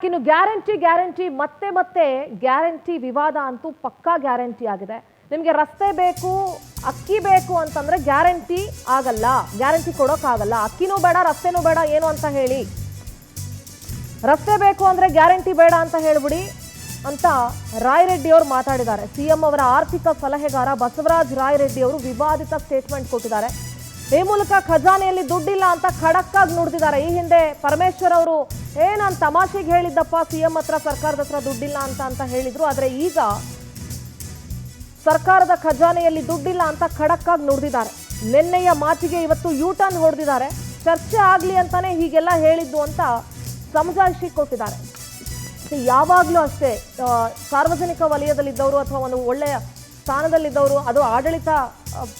ಇನ್ನು ಗ್ಯಾರಂಟಿ ಮತ್ತೆ ಮತ್ತೆ ಗ್ಯಾರಂಟಿ ವಿವಾದ ಅಂತೂ ಪಕ್ಕಾ ಗ್ಯಾರಂಟಿ ಆಗಿದೆ. ನಿಮಗೆ ರಸ್ತೆ ಬೇಕು, ಅಕ್ಕಿ ಬೇಕು ಅಂತಂದ್ರೆ ಗ್ಯಾರಂಟಿ ಆಗಲ್ಲ, ಗ್ಯಾರಂಟಿ ಕೊಡೋಕ್ಕಾಗಲ್ಲ. ಅಕ್ಕಿನೂ ಬೇಡ, ರಸ್ತೆನೂ ಬೇಡ ಏನು ಅಂತ ಹೇಳಿ, ರಸ್ತೆ ಬೇಕು ಅಂದ್ರೆ ಗ್ಯಾರಂಟಿ ಬೇಡ ಅಂತ ಹೇಳ್ಬಿಡಿ ಅಂತ ರಾಯರೆಡ್ಡಿ ಅವರು ಮಾತಾಡಿದ್ದಾರೆ. ಸಿಎಂ ಅವರ ಆರ್ಥಿಕ ಸಲಹೆಗಾರ ಬಸವರಾಜ ರಾಯರೆಡ್ಡಿ ಅವರು ವಿವಾದಿತ ಸ್ಟೇಟ್ಮೆಂಟ್ ಕೊಟ್ಟಿದ್ದಾರೆ. ಈ ಮೂಲಕ ಖಜಾನೆಯಲ್ಲಿ ದುಡ್ಡಿಲ್ಲ ಅಂತ ಖಡಕ್ಕಾಗಿ ನುಡಿದಿದ್ದಾರೆ. ಈ ಹಿಂದೆ ಪರಮೇಶ್ವರ್ ಅವರು ನಾನು ತಮಾಷೆಗೆ ಹೇಳಿದ್ದಪ್ಪ ಸಿಎಂ ಹತ್ರ, ಸರ್ಕಾರದ ಹತ್ರ ದುಡ್ಡಿಲ್ಲ ಅಂತ ಹೇಳಿದ್ರು. ಆದ್ರೆ ಈಗ ಸರ್ಕಾರದ ಖಜಾನೆಯಲ್ಲಿ ದುಡ್ಡಿಲ್ಲ ಅಂತ ಖಡಕ್ಕಾಗಿ ನುಡಿದಿದ್ದಾರೆ. ನಿನ್ನೆಯ ಮಾತಿಗೆ ಇವತ್ತು ಯೂಟರ್ನ್ ಹೊಡೆದಿದ್ದಾರೆ. ಚರ್ಚೆ ಆಗ್ಲಿ ಅಂತಾನೆ ಹೀಗೆಲ್ಲ ಹೇಳಿದ್ದು ಅಂತ ಸಮಜಾಯಿಷಿ ಕೊಟ್ಟಿದ್ದಾರೆ. ಯಾವಾಗಲೂ ಅಷ್ಟೇ ಸಾರ್ವಜನಿಕ ವಲಯದಲ್ಲಿದ್ದವರು ಅಥವಾ ಒಂದು ಒಳ್ಳೆಯ ಸ್ಥಾನದಲ್ಲಿದ್ದವರು, ಅದು ಆಡಳಿತ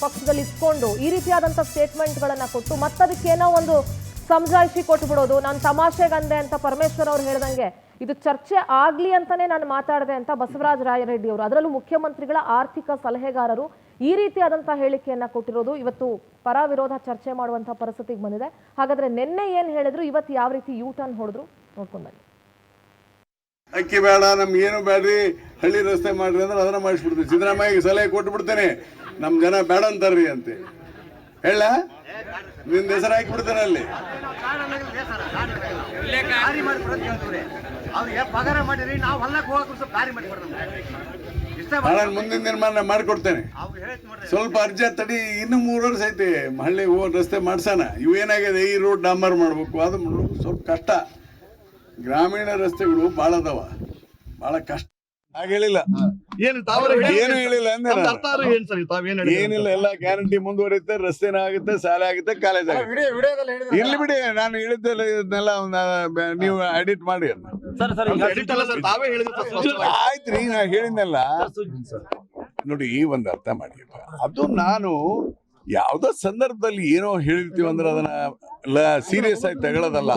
ಪಕ್ಷದಲ್ಲಿ ಇಟ್ಕೊಂಡು ಈ ರೀತಿಯಾದಂಥ ಸ್ಟೇಟ್ಮೆಂಟ್ಗಳನ್ನು ಕೊಟ್ಟು ಮತ್ತದಕ್ಕೇನೋ ಒಂದು ಸಮಜಾಯಿಷಿ ಕೊಟ್ಟು ಬಿಡೋದು. ನಾನು ತಮಾಷೆಗಂದೆ ಅಂತ ಪರಮೇಶ್ವರ್ ಅವ್ರು ಹೇಳ್ದಂಗೆ ಇದು ಚರ್ಚೆ ಆಗ್ಲಿ ಅಂತಾನೆ ನಾನು ಮಾತಾಡಿದೆ ಅಂತ ಬಸವರಾಜ ರಾಯರೆಡ್ಡಿ ಅವರು, ಅದರಲ್ಲೂ ಮುಖ್ಯಮಂತ್ರಿಗಳ ಆರ್ಥಿಕ ಸಲಹೆಗಾರರು ಈ ರೀತಿಯಾದಂತಹ ಹೇಳಿಕೆಯನ್ನ ಕೊಟ್ಟಿರೋದು ಇವತ್ತು ಪರ ವಿರೋಧ ಚರ್ಚೆ ಮಾಡುವಂತಹ ಪರಿಸ್ಥಿತಿಗೆ ಬಂದಿದೆ. ಹಾಗಾದ್ರೆ ನಿನ್ನೆ ಏನ್ ಹೇಳಿದ್ರು, ಇವತ್ತು ಯಾವ ರೀತಿ ಯೂ ಟರ್ನ್ ಹೊಡೆದ್ರು ನೋಡ್ಕೊಂಡು ಬನ್ನಿ. ಅಕ್ಕಿ ಬೇಡ, ನಮ್ಗೆ ಏನು ಬೇಡ್ರಿ, ಹಳ್ಳಿ ರಸ್ತೆ ಮಾಡ್ರಿ ಅಂದ್ರೆ ಅದನ್ನ ಮಾಡಿಸ್ಬಿಡ್ತೀವಿ. ಸಿದ್ದರಾಮಯ್ಯ ಸಲಹೆ ಕೊಟ್ಟು ಬಿಡ್ತೇನೆ, ನಮ್ ಜನ ಬೇಡ ಅಂತಾರ್ರಿ ಅಂತ ಹೇಳ, ನಿಂದ ಹೆಸರು ಹಾಕಿ ಬಿಡ್ತೇನೆ ಅಲ್ಲಿ. ಮುಂದಿನ ನಿರ್ಮಾಣ ಮಾಡಿಕೊಡ್ತೇನೆ, ಸ್ವಲ್ಪ ಅರ್ಜಿ ತಡಿ, ಇನ್ನು 3 ವರ್ಷ ಐತಿ ಹಳ್ಳಿ ರಸ್ತೆ ಮಾಡ್ಸೋಣ. ಇವು ಏನಾಗಿದೆ, ಈ ರೋಡ್ ಡಾಂಬರ್ ಮಾಡ್ಬೇಕು, ಅದು ಸ್ವಲ್ಪ ಕಷ್ಟ. ಗ್ರಾಮೀಣ ರಸ್ತೆಗಳು ಬಾಳ ಅದಾವ, ಬಾಳ ಕಷ್ಟ. ಹಾಗೆ ಹೇಳಿಲ್ಲ, ಏನು ಹೇಳಿಲ್ಲ ಅಂದ್ರೆ ಏನಿಲ್ಲ, ಎಲ್ಲ ಗ್ಯಾರಂಟಿ ಮುಂದುವರಿಯುತ್ತೆ, ರಸ್ತೆನ ಆಗುತ್ತೆ, ಶಾಲೆ ಆಗುತ್ತೆ, ಕಾಲೇಜ್ ಆಗುತ್ತೆ. ಇಲ್ಲಿ ಬಿಡಿ, ನಾನು ಹೇಳಿದ್ದೆಲ್ಲ ಇದನ್ನೆಲ್ಲ ನೀವು ಎಡಿಟ್ ಮಾಡಿ. ಆಯ್ತ್ರಿ, ನಾ ಹೇಳಿದ್ನೆಲ್ಲ ನೋಡಿ, ಒಂದ್ ಅರ್ಥ ಮಾಡಿ. ಅದು ನಾನು ಯಾವ್ದೋ ಸಂದರ್ಭದಲ್ಲಿ ಏನೋ ಹೇಳಿರ್ತೀವಿ ಅಂದ್ರೆ ಅದನ್ನ ಸೀರಿಯಸ್ ಆಗಿ ತಗೊಳ್ಳೋದಲ್ಲ.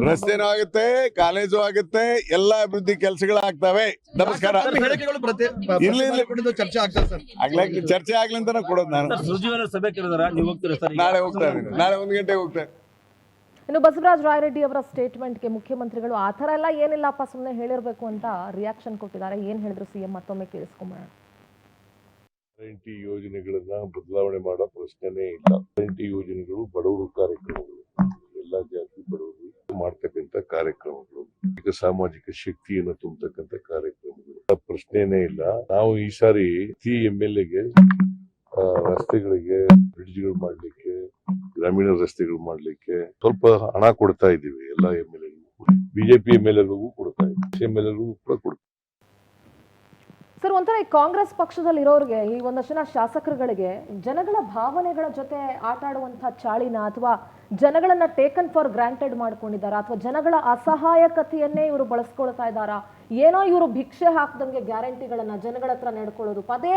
ರಸ್ತೆನೂ ಆಗುತ್ತೆ, ಕಾಲೇಜು ಆಗುತ್ತೆ, ಎಲ್ಲಾ ಅಭಿವೃದ್ಧಿ ಕೆಲಸಗಳು ಆಗ್ತವೆ. ನಮಸ್ಕಾರ. ಚರ್ಚೆ ಆಗ್ಲಿ ಅಂತ ಕೊಡೋದು ನಾನು. ನಾಳೆ ಹೋಗ್ತಾ ಇದ್ದೀನಿ, ನಾಳೆ 1 ಗಂಟೆಗೆ ಹೋಗ್ತಾ. ಇನ್ನು ಬಸವರಾಜ ರಾಯರೆಡ್ಡಿ ಅವರ ಸ್ಟೇಟ್ಮೆಂಟ್ಗೆ ಮುಖ್ಯಮಂತ್ರಿಗಳು ಆ ಥರ ಎಲ್ಲ ಏನಿಲ್ಲಪ್ಪ ಸುಮ್ಮನೆ ಹೇಳಿರ್ಬೇಕು ಅಂತ ರಿಯಾಕ್ಷನ್ ಕೊಟ್ಟಿದ್ದಾರೆ. ಏನ್ ಹೇಳಿದ್ರು ಸಿಎಂ ಮತ್ತೊಮ್ಮೆ ಕೇಳಿಸ್ಕೊಂಬೋಣ. ಗ್ಯಾರಂಟಿ ಯೋಜನೆಗಳನ್ನ ಬದಲಾವಣೆ ಮಾಡೋ ಪ್ರಶ್ನೆನೇ ಇಲ್ಲ. ಗ್ಯಾರಂಟಿ ಯೋಜನೆಗಳು ಬಡವರು ಕಾರ್ಯಕ್ರಮಗಳು, ಎಲ್ಲಾ ಜಾತಿ ಬಡವರು ಮಾಡ್ತಕ್ಕಂಥ ಕಾರ್ಯಕ್ರಮಗಳು, ಈಗ ಸಾಮಾಜಿಕ ಶಕ್ತಿಯನ್ನು ತುಂಬತಕ್ಕಂಥ ಕಾರ್ಯಕ್ರಮಗಳು, ಪ್ರಶ್ನೆನೇ ಇಲ್ಲ. ನಾವು ಈ ಸಾರಿ ಪ್ರತಿ MLAಗೆ ರಸ್ತೆಗಳಿಗೆ, ಬ್ರಿಡ್ಜ್ಗಳು ಮಾಡ್ಲಿಕ್ಕೆ, ಗ್ರಾಮೀಣ ರಸ್ತೆಗಳು ಮಾಡ್ಲಿಕ್ಕೆ ಸ್ವಲ್ಪ ಹಣ ಕೊಡ್ತಾ ಇದ್ದೀವಿ. ಎಲ್ಲಾ MLAಗಳಿಗೂ, ಬಿಜೆಪಿ MLAಗಳಿಗೂ ಕೊಡ್ತಾ ಇದ್ದೀವಿ, MLAಗಳಿಗೂ ಕೂಡ ಕೊಡ್ತಾ. ಸರ್, ಒಂಥರ ಈ ಕಾಂಗ್ರೆಸ್ ಪಕ್ಷದಲ್ಲಿ ಇರೋರಿಗೆ, ಈ ಒಂದಷ್ಟು ಜನ ಶಾಸಕರುಗಳಿಗೆ ಜನಗಳ ಭಾವನೆಗಳ ಜೊತೆ ಆಟ ಆಡುವಂತಹ ಚಾಳಿನ, ಅಥವಾ ಜನಗಳನ್ನ ಟೇಕನ್ ಫಾರ್ ಗ್ರಾಂಟೆಡ್ ಮಾಡ್ಕೊಂಡಿದ್ದಾರಾ, ಅಥವಾ ಜನಗಳ ಅಸಹಾಯಕತೆಯನ್ನೇ ಇವರು ಬಳಸ್ಕೊಳ್ತಾ ಇದ್ದಾರಾ, ಏನೋ ಇವರು ಭಿಕ್ಷೆ ಹಾಕ್ದಂಗೆ ಗ್ಯಾರಂಟಿಗಳನ್ನ ಜನಗಳ ಹತ್ರ ನಡ್ಕೊಳ್ಳೋದು ಪದೇ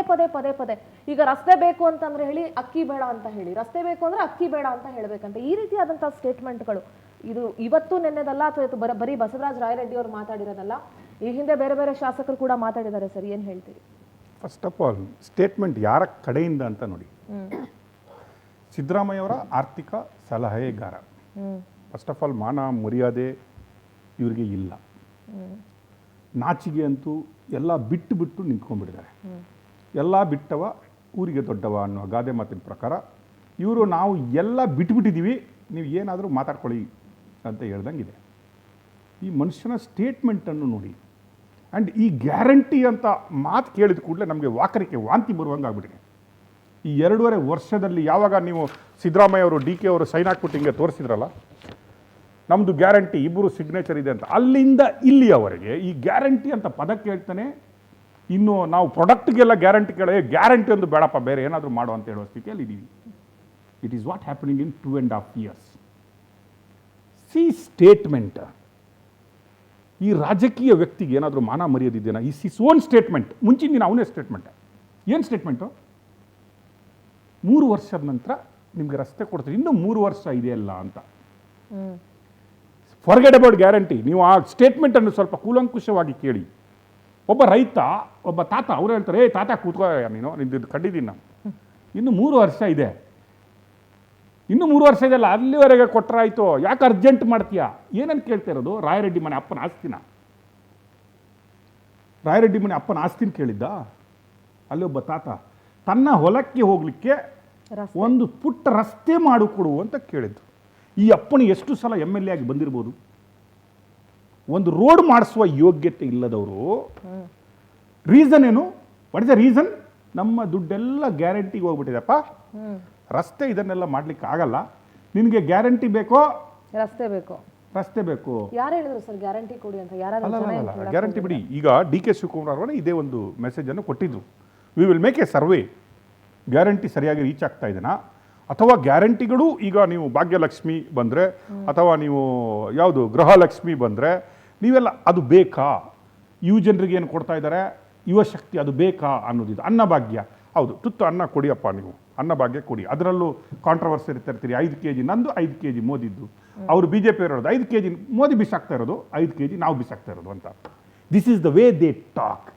ಪದೇ. ಈಗ ರಸ್ತೆ ಬೇಕು ಅಂತಂದ್ರೆ ಹೇಳಿ, ಅಕ್ಕಿ ಬೇಡ ಅಂತ ಹೇಳಿ, ರಸ್ತೆ ಬೇಕು ಅಂದ್ರೆ ಅಕ್ಕಿ ಬೇಡ ಅಂತ ಹೇಳ್ಬೇಕಂತ, ಈ ರೀತಿಯಾದಂತಹ ಸ್ಟೇಟ್ಮೆಂಟ್ಗಳು ಇದು ಇವತ್ತು ನೆನ್ನೆದಲ್ಲ, ಅಥವಾ ಇವತ್ತು ಬರೀ ಬಸವರಾಜ ರಾಯರೆಡ್ಡಿ ಅವರು ಮಾತಾಡಿರೋದಲ್ಲ, ಈ ಹಿಂದೆ ಬೇರೆ ಬೇರೆ ಶಾಸಕರು ಕೂಡ ಮಾತಾಡಿದ್ದಾರೆ. ಸರ್, ಏನು ಹೇಳ್ತೀರಿ? ಫಸ್ಟ್ ಆಫ್ ಆಲ್ ಸ್ಟೇಟ್ಮೆಂಟ್ ಯಾರ ಕಡೆಯಿಂದ ಅಂತ ನೋಡಿ. ಸಿದ್ದರಾಮಯ್ಯ ಅವರ ಆರ್ಥಿಕ ಸಲಹೆಗಾರ. ಫಸ್ಟ್ ಆಫ್ ಆಲ್ ಮಾನ ಮರ್ಯಾದೆ ಇವರಿಗೆ ಇಲ್ಲ, ನಾಚಿಗೆ ಅಂತೂ ಎಲ್ಲ ಬಿಟ್ಟು ನಿಂತ್ಕೊಂಡ್ಬಿಟ್ಟಿದ್ದಾರೆ. ಎಲ್ಲ ಬಿಟ್ಟವ ಊರಿಗೆ ದೊಡ್ಡವ ಅನ್ನೋ ಗಾದೆ ಮಾತಿನ ಪ್ರಕಾರ ಇವರು ನಾವು ಎಲ್ಲ ಬಿಟ್ಬಿಟ್ಟಿದ್ದೀವಿ, ನೀವು ಏನಾದರೂ ಮಾತಾಡ್ಕೊಳ್ಳಿ ಅಂತ ಹೇಳ್ದಂಗಿದೆ. ಈ ಮನುಷ್ಯನ ಸ್ಟೇಟ್ಮೆಂಟನ್ನು ನೋಡಿ. ಆ್ಯಂಡ್ ಈ ಗ್ಯಾರಂಟಿ ಅಂತ ಮಾತು ಕೇಳಿದ ಕೂಡಲೇ ನಮಗೆ ವಾಂತಿ ಬರುವಂಗೆ ಆಗ್ಬಿಟ್ಟಿದೆ. ಈ 2.5 ವರ್ಷದಲ್ಲಿ ಯಾವಾಗ ನೀವು ಸಿದ್ದರಾಮಯ್ಯ ಅವರು DK ಅವರು ಸೈನ್ ಹಾಕ್ಬಿಟ್ಟು ಹಿಂಗೆ ತೋರಿಸಿದ್ರಲ್ಲ, ನಮ್ಮದು ಗ್ಯಾರಂಟಿ, ಇಬ್ಬರು ಸಿಗ್ನೇಚರ್ ಇದೆ ಅಂತ, ಅಲ್ಲಿಂದ ಇಲ್ಲಿಯವರೆಗೆ ಈ ಗ್ಯಾರಂಟಿ ಅಂತ ಪದ ಕೇಳ್ತಾನೆ. ಇನ್ನು ನಾವು ಪ್ರಾಡಕ್ಟ್ಗೆಲ್ಲ ಗ್ಯಾರಂಟಿ ಗ್ಯಾರಂಟಿ ಒಂದು ಬೇಡಪ್ಪ, ಬೇರೆ ಏನಾದರೂ ಮಾಡೋ ಅಂತ ಹೇಳೋ ಸ್ಥಿತಿಯಲ್ಲಿ ಇದ್ದೀವಿ. It is what happening in 2.5 years. C statement, ಈ ರಾಜಕೀಯ ವ್ಯಕ್ತಿಗೆ ಏನಾದರೂ ಮಾನ ಮರ್ಯಾದಿದೆಯಾ? ಈ ಸಿಸ್ ಓನ್ ಸ್ಟೇಟ್ಮೆಂಟ್, ಮುಂಚಿನ ದಿನ ಅವನೇ ಸ್ಟೇಟ್ಮೆಂಟ್. ಏನು ಸ್ಟೇಟ್ಮೆಂಟು? 3 ವರ್ಷದ ನಂತರ ನಿಮಗೆ ರಸ್ತೆ ಕೊಡ್ತೀವಿ, ಇನ್ನೂ 3 ವರ್ಷ ಇದೆಯಲ್ಲ ಅಂತ. Forget about guarantee. ನೀವು ಆ ಸ್ಟೇಟ್ಮೆಂಟನ್ನು ಸ್ವಲ್ಪ ಕೂಲಂಕುಷವಾಗಿ ಕೇಳಿ. ಒಬ್ಬ ರೈತ, ಒಬ್ಬ ತಾತ, ಅವ್ರು ಹೇಳ್ತಾರೆ, ತಾತ ಕೂತ್ಕೋ ನೀನು, ನಿಂದು ಕಂಡಿದ್ದೀನಿ ನಾನು, ಇನ್ನು 3 ವರ್ಷ ಇದೆ, ಇನ್ನು 3 ವರ್ಷ ಇದೆಲ್ಲ, ಅಲ್ಲಿವರೆಗೆ ಕೊಟ್ಟರಾಯ್ತು, ಯಾಕೆ ಅರ್ಜೆಂಟ್ ಮಾಡ್ತೀಯಾ? ಏನಂತ ಕೇಳ್ತಾ ಇರೋದು? ರಾಯರೆಡ್ಡಿ ಮನೆ ಅಪ್ಪನ ಆಸ್ತಿನ ರಾಯರೆಡ್ಡಿ ಮನೆ ಅಪ್ಪನ ಆಸ್ತಿನ ಕೇಳಿದ್ದ? ಅಲ್ಲಿ ಒಬ್ಬ ತಾತ ತನ್ನ ಹೊಲಕ್ಕೆ ಹೋಗಲಿಕ್ಕೆ ಒಂದು ಪುಟ್ಟ ರಸ್ತೆ ಮಾಡಿಕೊಡು ಅಂತ ಕೇಳಿದ್ದು. ಈ ಅಪ್ಪನ ಎಷ್ಟು ಸಲ MLA ಆಗಿ ಬಂದಿರ್ಬೋದು? ಒಂದು ರೋಡ್ ಮಾಡಿಸುವ ಯೋಗ್ಯತೆ ಇಲ್ಲದವರು. ರೀಸನ್ ಏನು? What is the reason? ನಮ್ಮ ದುಡ್ಡೆಲ್ಲ ಗ್ಯಾರಂಟಿಗೆ ಹೋಗ್ಬಿಟ್ಟಿದೆಪ್ಪ, ರಸ್ತೆ ಇದನ್ನೆಲ್ಲ ಮಾಡ್ಲಿಕ್ಕೆ ಆಗಲ್ಲ, ನಿನಗೆ ಗ್ಯಾರಂಟಿ ಬೇಕೋ ರಸ್ತೆ ಬೇಕು. ಯಾರು ಹೇಳಿದ್ರು ಸರ್ ಗ್ಯಾರಂಟಿ ಕೊಡಿ ಅಂತ? ಅಲ್ಲ, ಗ್ಯಾರಂಟಿ ಬಿಡಿ. ಈಗ DK ಶಿವಕುಮಾರ್ ಅವರೇ ಇದೇ ಒಂದು ಮೆಸೇಜನ್ನು ಕೊಟ್ಟಿದ್ರು, we will make A survey, guarantee ಸರಿಯಾಗಿ ರೀಚ್ ಆಗ್ತಾ ಇದೆನಾ, ಅಥವಾ ಗ್ಯಾರಂಟಿಗಳು ಈಗ ನೀವು ಭಾಗ್ಯಲಕ್ಷ್ಮಿ ಬಂದರೆ ಅಥವಾ ನೀವು ಯಾವುದು ಗೃಹಲಕ್ಷ್ಮಿ ಬಂದರೆ ನೀವೆಲ್ಲ ಅದು ಬೇಕಾ, ಯುವ ಜನರಿಗೆ ಏನು ಕೊಡ್ತಾ ಇದ್ದಾರೆ, ಯುವ ಶಕ್ತಿ ಅದು ಬೇಕಾ ಅನ್ನೋದಿದು. ಅನ್ನಭಾಗ್ಯ, ಹೌದು, ತುತ್ತು ಅನ್ನ ಕೊಡಿಯಪ್ಪ, ನೀವು ಅನ್ನಭಾಗ್ಯ ಕೊಡಿ. ಅದರಲ್ಲೂ ಕಾಂಟ್ರವರ್ಸಿ ಇರ್ತೀರಿ, 5 kg ನಂದು 5 kg ಮೋದಿದ್ದು, ಅವರು BJP ಇರೋದು 5 kg ಮೋದಿ ಬಿಸಾಕ್ತಾ ಇರೋದು, 5 kg ನಾವು ಬಿಸಾಕ್ತಾ ಇರೋದು ಅಂತ. This is the way they talk.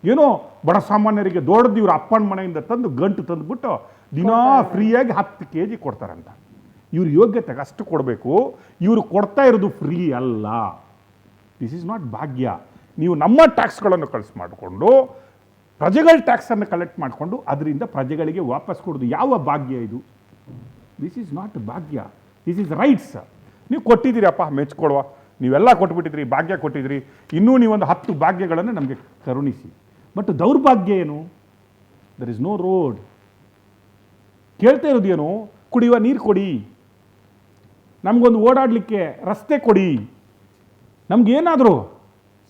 ಏನೋ ಬಡ ಸಾಮಾನ್ಯರಿಗೆ ದೊಡ್ಡದು ಇವ್ರ ಅಪ್ಪನ ಮನೆಯಿಂದ ತಂದು ಗಂಟು ತಂದುಬಿಟ್ಟು ದಿನಾ ಫ್ರೀಯಾಗಿ 10 kg ಕೊಡ್ತಾರಂತ. ಇವ್ರ ಯೋಗ್ಯತೆಗೆ ಅಷ್ಟು ಕೊಡಬೇಕು. ಇವರು ಕೊಡ್ತಾ ಇರೋದು ಫ್ರೀ ಅಲ್ಲ. ದಿಸ್ ಈಸ್ ನಾಟ್ ಭಾಗ್ಯ. ನೀವು ನಮ್ಮ ಟ್ಯಾಕ್ಸ್ಗಳನ್ನು ಕಳಿಸ್ ಮಾಡಿಕೊಂಡು ಪ್ರಜೆಗಳ ಟ್ಯಾಕ್ಸನ್ನು ಕಲೆಕ್ಟ್ ಮಾಡಿಕೊಂಡು ಅದರಿಂದ ಪ್ರಜೆಗಳಿಗೆ ವಾಪಸ್ ಕೊಡೋದು ಯಾವ ಭಾಗ್ಯ ಇದು? This is not Bhagya, this is rights. ನೀವು ಕೊಟ್ಟಿದ್ದೀರಪ್ಪ, ಮೆಚ್ಕೊಳ್ವಾ, ನೀವೆಲ್ಲ ಕೊಟ್ಬಿಟ್ಟಿದ್ರಿ, ಭಾಗ್ಯ ಕೊಟ್ಟಿದ್ರಿ, ಇನ್ನೂ ನೀವೊಂದು 10 ಭಾಗ್ಯಗಳನ್ನು ನಮಗೆ ಕರುಣಿಸಿ. ಬಟ್ ದೌರ್ಭಾಗ್ಯ ಏನು? There is no road. ಕೇಳ್ತಾ ಇರೋದೇನು? ಕುಡಿಯುವ ನೀರು ಕೊಡಿ, ನಮಗೊಂದು ಓಡಾಡಲಿಕ್ಕೆ ರಸ್ತೆ ಕೊಡಿ, ನಮಗೇನಾದರೂ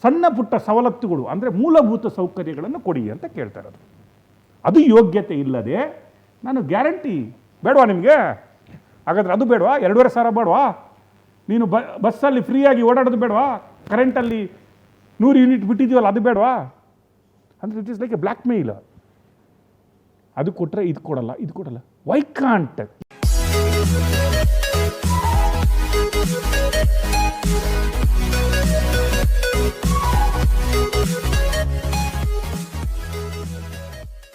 ಸಣ್ಣ ಪುಟ್ಟ ಸವಲತ್ತುಗಳು ಅಂದರೆ ಮೂಲಭೂತ ಸೌಕರ್ಯಗಳನ್ನು ಕೊಡಿ ಅಂತ ಕೇಳ್ತಾ ಇರೋದು. ಅದು ಯೋಗ್ಯತೆ ಇಲ್ಲದೆ ನಾನು ಗ್ಯಾರಂಟಿ ಬೇಡವಾ ನಿಮಗೆ? ಹಾಗಾದರೆ ಅದು ಬೇಡವಾ? 2,500 ಬೇಡವಾ? ನೀನು ಬಸ್ಸಲ್ಲಿ ಫ್ರೀಯಾಗಿ ಓಡಾಡೋದು ಬೇಡವಾ? ಕರೆಂಟಲ್ಲಿ 100 ಯೂನಿಟ್ ಬಿಟ್ಟಿದ್ದೀವಲ್ಲ ಅದು ಬೇಡವಾ? ಅಂದರೆ it is like a blackmail. ಅದು ಕೊಟ್ಟರೆ ಇದು ಕೊಡಲ್ಲ, ಇದು ಕೊಡಲ್ಲ. Why can't?